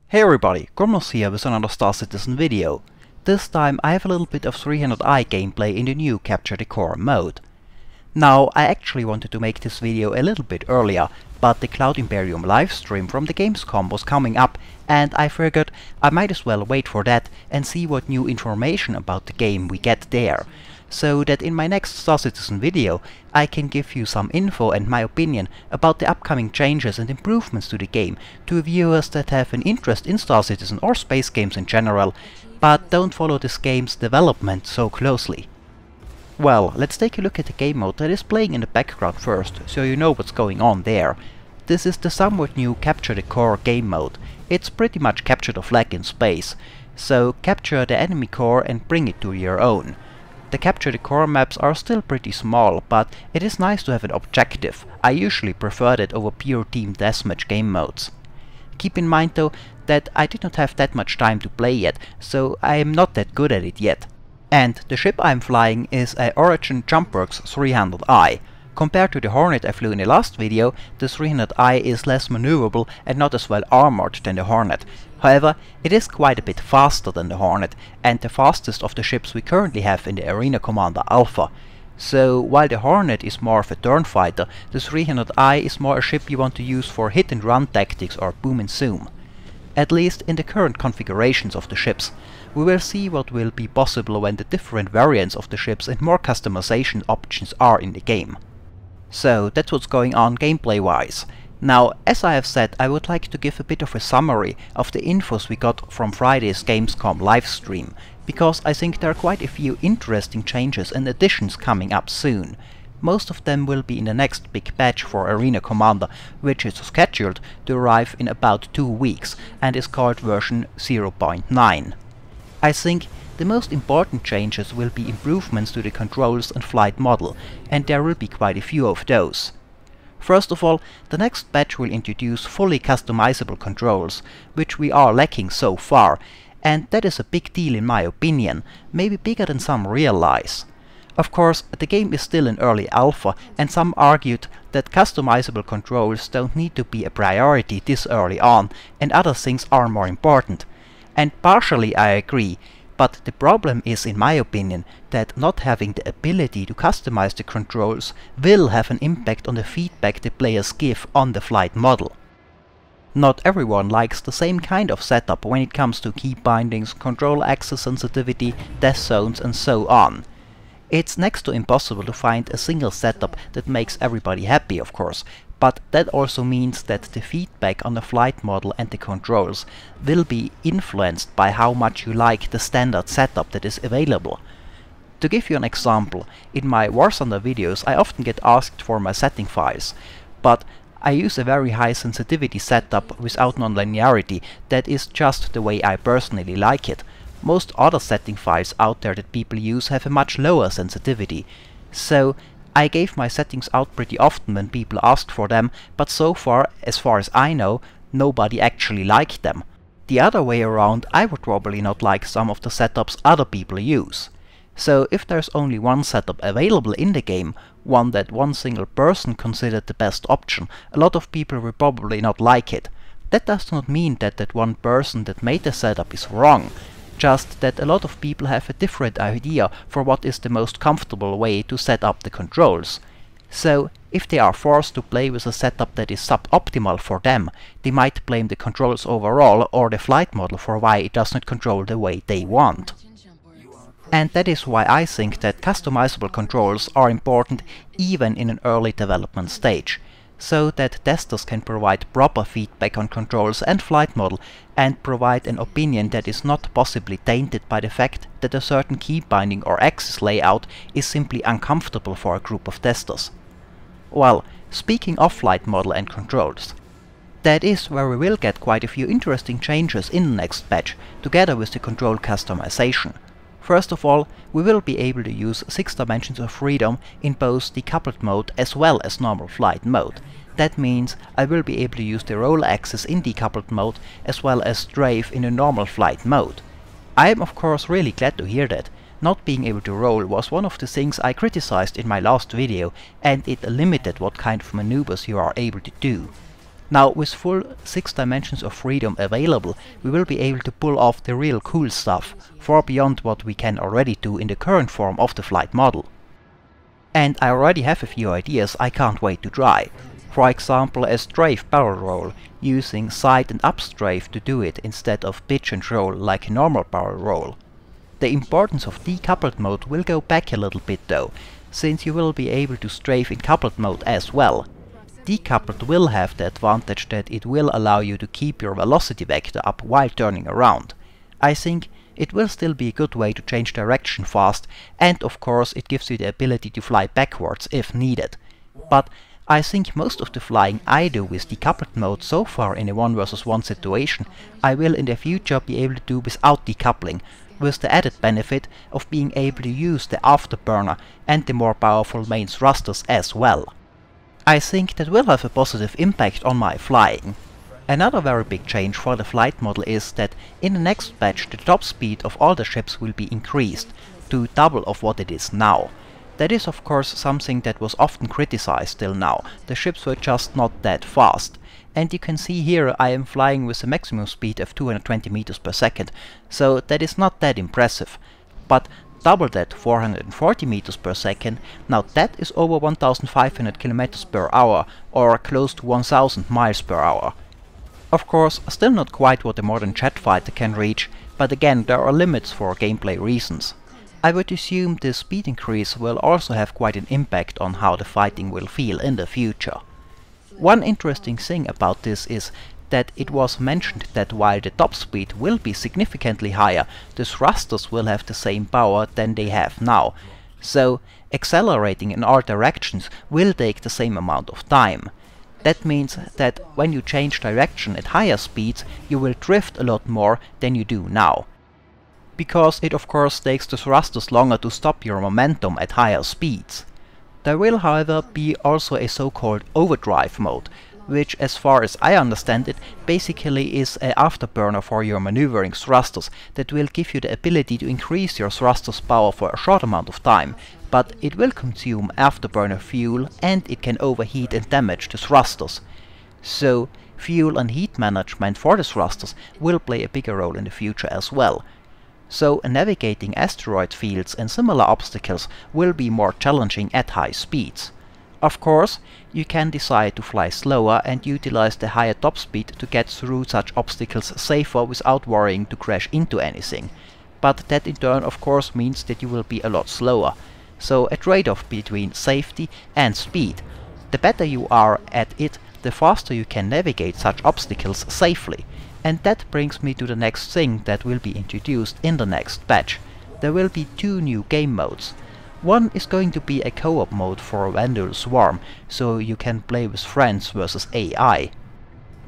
Hey everybody, Gromlos here with another Star Citizen video. This time I have a little bit of 300i gameplay in the new Capture the Core mode. Now, I actually wanted to make this video a little bit earlier, but the Cloud Imperium livestream from the Gamescom was coming up, and I figured I might as well wait for that and see what new information about the game we get there, so that in my next Star Citizen video I can give you some info and my opinion about the upcoming changes and improvements to the game to viewers that have an interest in Star Citizen or space games in general, but don't follow this game's development so closely. Well, let's take a look at the game mode that is playing in the background first, so you know what's going on there. This is the somewhat new Capture the Core game mode. It's pretty much capture the flag in space, so capture the enemy core and bring it to your own. The Capture the Core maps are still pretty small, but it is nice to have an objective. I usually prefer that over pure team deathmatch game modes. Keep in mind though that I did not have that much time to play yet, so I am not that good at it yet. And the ship I'm flying is a Origin Jumpworks 300i. Compared to the Hornet I flew in the last video, the 300i is less maneuverable and not as well armored than the Hornet. However, it is quite a bit faster than the Hornet, and the fastest of the ships we currently have in the Arena Commander Alpha. So, while the Hornet is more of a turn fighter, the 300i is more a ship you want to use for hit and run tactics or boom and zoom. At least in the current configurations of the ships. We will see what will be possible when the different variants of the ships and more customization options are in the game. So that's what's going on gameplay wise. Now, as I have said, I would like to give a bit of a summary of the infos we got from Friday's Gamescom livestream, because I think there are quite a few interesting changes and additions coming up soon. Most of them will be in the next big batch for Arena Commander, which is scheduled to arrive in about 2 weeks and is called version 0.9. I think the most important changes will be improvements to the controls and flight model, and there will be quite a few of those. First of all, the next batch will introduce fully customizable controls, which we are lacking so far, and that is a big deal in my opinion, maybe bigger than some realize. Of course, the game is still in early alpha, and some argued that customizable controls don't need to be a priority this early on, and other things are more important. And partially I agree, but the problem is, in my opinion, that not having the ability to customize the controls will have an impact on the feedback the players give on the flight model. Not everyone likes the same kind of setup when it comes to key bindings, control axis sensitivity, death zones and so on. It's next to impossible to find a single setup that makes everybody happy, of course, but that also means that the feedback on the flight model and the controls will be influenced by how much you like the standard setup that is available. To give you an example, in my War Thunder videos I often get asked for my setting files, but I use a very high sensitivity setup without non-linearity that is just the way I personally like it. Most other setting files out there that people use have a much lower sensitivity, so I gave my settings out pretty often when people asked for them, but so far as I know, nobody actually liked them. The other way around, I would probably not like some of the setups other people use. So if there's only one setup available in the game, one that one single person considered the best option, a lot of people will probably not like it. That does not mean that that one person that made the setup is wrong, just that a lot of people have a different idea for what is the most comfortable way to set up the controls. So, if they are forced to play with a setup that is suboptimal for them, they might blame the controls overall or the flight model for why it does not control the way they want. And that is why I think that customizable controls are important even in an early development stage, so that testers can provide proper feedback on controls and flight model and provide an opinion that is not possibly tainted by the fact that a certain key binding or axis layout is simply uncomfortable for a group of testers. Well, speaking of flight model and controls, that is where we will get quite a few interesting changes in the next patch, together with the control customization. First of all, we will be able to use 6 dimensions of freedom in both decoupled mode as well as normal flight mode. That means I will be able to use the roll axis in decoupled mode as well as strafe in a normal flight mode. I am of course really glad to hear that. Not being able to roll was one of the things I criticized in my last video, and it limited what kind of maneuvers you are able to do. Now, with full 6 dimensions of freedom available, we will be able to pull off the real cool stuff, far beyond what we can already do in the current form of the flight model. And I already have a few ideas I can't wait to try. For example, a strafe barrel roll, using side and up strafe to do it instead of pitch and roll like a normal barrel roll. The importance of decoupled mode will go back a little bit though, since you will be able to strafe in coupled mode as well. Decoupled will have the advantage that it will allow you to keep your velocity vector up while turning around. I think it will still be a good way to change direction fast, and of course it gives you the ability to fly backwards if needed. But I think most of the flying I do with decoupled mode so far in a 1 vs 1 situation, I will in the future be able to do without decoupling, with the added benefit of being able to use the afterburner and the more powerful main thrusters as well. I think that will have a positive impact on my flying. Another very big change for the flight model is that in the next patch the top speed of all the ships will be increased to double of what it is now. That is of course something that was often criticized till now. The ships were just not that fast. And you can see here I am flying with a maximum speed of 220 meters per second, so that is not that impressive. But double that, 440 meters per second, now that is over 1500 kilometers per hour, or close to 1000 miles per hour. Of course, still not quite what a modern jet fighter can reach, but again there are limits for gameplay reasons. I would assume the speed increase will also have quite an impact on how the fighting will feel in the future. One interesting thing about this is that it was mentioned that while the top speed will be significantly higher, the thrusters will have the same power than they have now, so accelerating in all directions will take the same amount of time. That means that when you change direction at higher speeds, you will drift a lot more than you do now. Because it of course takes the thrusters longer to stop your momentum at higher speeds. There will however be also a so-called overdrive mode, which as far as I understand it basically is an afterburner for your maneuvering thrusters that will give you the ability to increase your thrusters power for a short amount of time, but it will consume afterburner fuel and it can overheat and damage the thrusters. So fuel and heat management for the thrusters will play a bigger role in the future as well. So navigating asteroid fields and similar obstacles will be more challenging at high speeds. Of course, you can decide to fly slower and utilize the higher top speed to get through such obstacles safer without worrying to crash into anything. But that in turn of course means that you will be a lot slower. So a trade-off between safety and speed. The better you are at it, the faster you can navigate such obstacles safely. And that brings me to the next thing that will be introduced in the next patch. There will be 2 new game modes. One is going to be a co-op mode for Vandal Swarm, so you can play with friends versus AI.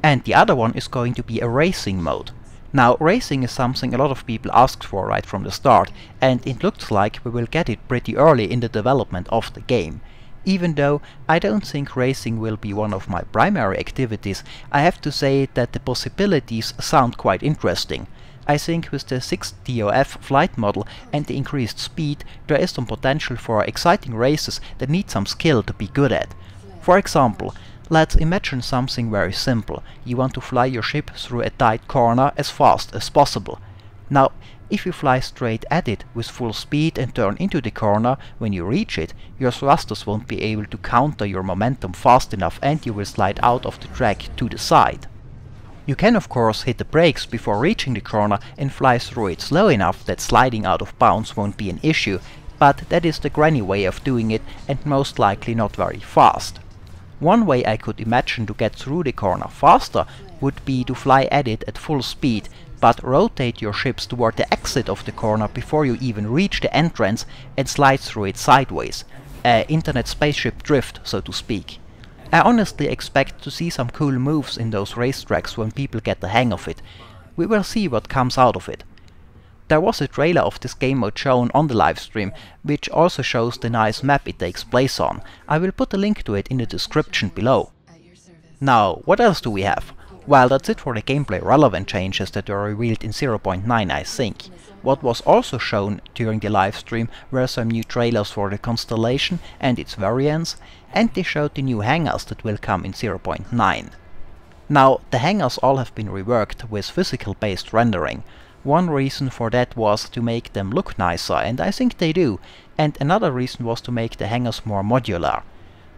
And the other one is going to be a racing mode. Now racing is something a lot of people asked for right from the start, and it looks like we will get it pretty early in the development of the game. Even though I don't think racing will be one of my primary activities, I have to say that the possibilities sound quite interesting. I think with the 6th DOF flight model and the increased speed, there is some potential for exciting races that need some skill to be good at. For example, let's imagine something very simple. You want to fly your ship through a tight corner as fast as possible. Now, if you fly straight at it with full speed and turn into the corner, when you reach it, your thrusters won't be able to counter your momentum fast enough and you will slide out of the track to the side. You can of course hit the brakes before reaching the corner and fly through it slow enough that sliding out of bounds won't be an issue, but that is the granny way of doing it and most likely not very fast. One way I could imagine to get through the corner faster would be to fly at it at full speed, but rotate your ships toward the exit of the corner before you even reach the entrance and slide through it sideways. Internet spaceship drift, so to speak. I honestly expect to see some cool moves in those racetracks when people get the hang of it. We will see what comes out of it. There was a trailer of this game mode shown on the livestream, which also shows the nice map it takes place on. I will put a link to it in the description below. Now, what else do we have? Well, that's it for the gameplay relevant changes that were revealed in 0.9, I think. What was also shown during the livestream were some new trailers for the Constellation and its variants, and they showed the new hangars that will come in 0.9. Now, the hangars all have been reworked with physical-based rendering. One reason for that was to make them look nicer, and I think they do, and another reason was to make the hangars more modular.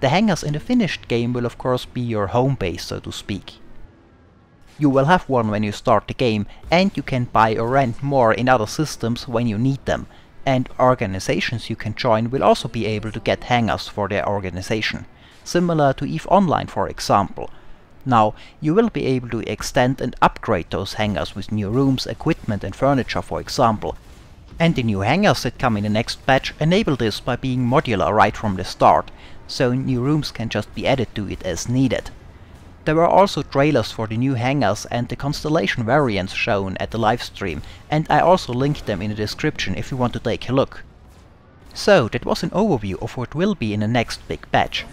The hangars in the finished game will of course be your home base, so to speak. You will have one when you start the game, and you can buy or rent more in other systems when you need them. And organizations you can join will also be able to get hangars for their organization, similar to EVE Online for example. Now, you will be able to extend and upgrade those hangars with new rooms, equipment and furniture for example. And the new hangars that come in the next patch enable this by being modular right from the start, so new rooms can just be added to it as needed. There were also trailers for the new hangars and the Constellation variants shown at the livestream, and I also linked them in the description if you want to take a look. So that was an overview of what will be in the next big patch.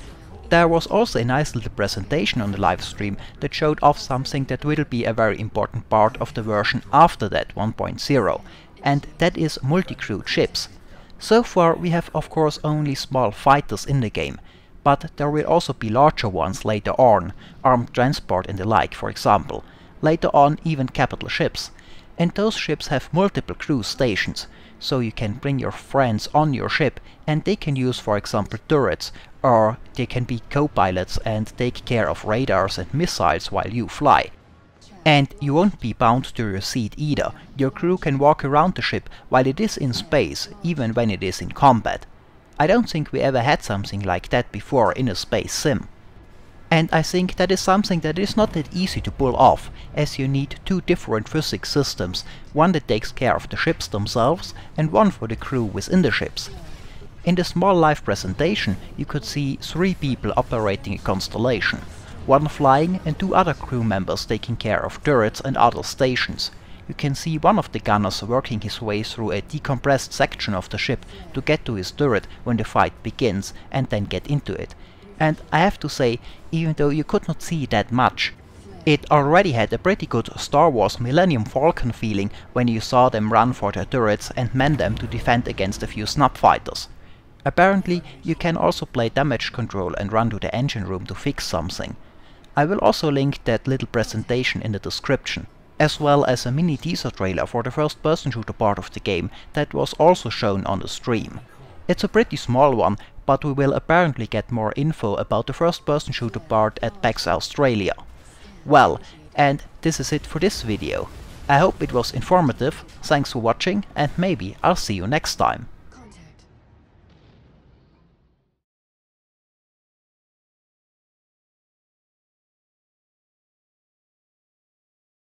There was also a nice little presentation on the livestream that showed off something that will be a very important part of the version after that 1.0, and that is multi-crewed ships. So far we have of course only small fighters in the game, but there will also be larger ones later on, armed transport and the like for example, later on even capital ships. And those ships have multiple crew stations, so you can bring your friends on your ship and they can use for example turrets, or they can be co-pilots and take care of radars and missiles while you fly. And you won't be bound to your seat either. Your crew can walk around the ship while it is in space, even when it is in combat. I don't think we ever had something like that before in a space sim. And I think that is something that is not that easy to pull off, as you need two different physics systems, one that takes care of the ships themselves and one for the crew within the ships. In the small live presentation you could see 3 people operating a Constellation. One flying and 2 other crew members taking care of turrets and other stations. You can see one of the gunners working his way through a decompressed section of the ship to get to his turret when the fight begins and then get into it. And I have to say, even though you could not see that much, it already had a pretty good Star Wars Millennium Falcon feeling when you saw them run for their turrets and man them to defend against a few snub fighters. Apparently you can also play damage control and run to the engine room to fix something. I will also link that little presentation in the description, as well as a mini teaser trailer for the first person shooter part of the game that was also shown on the stream. It's a pretty small one, but we will apparently get more info about the first person shooter part at PAX Australia. Well, and this is it for this video. I hope it was informative, thanks for watching and maybe I'll see you next time.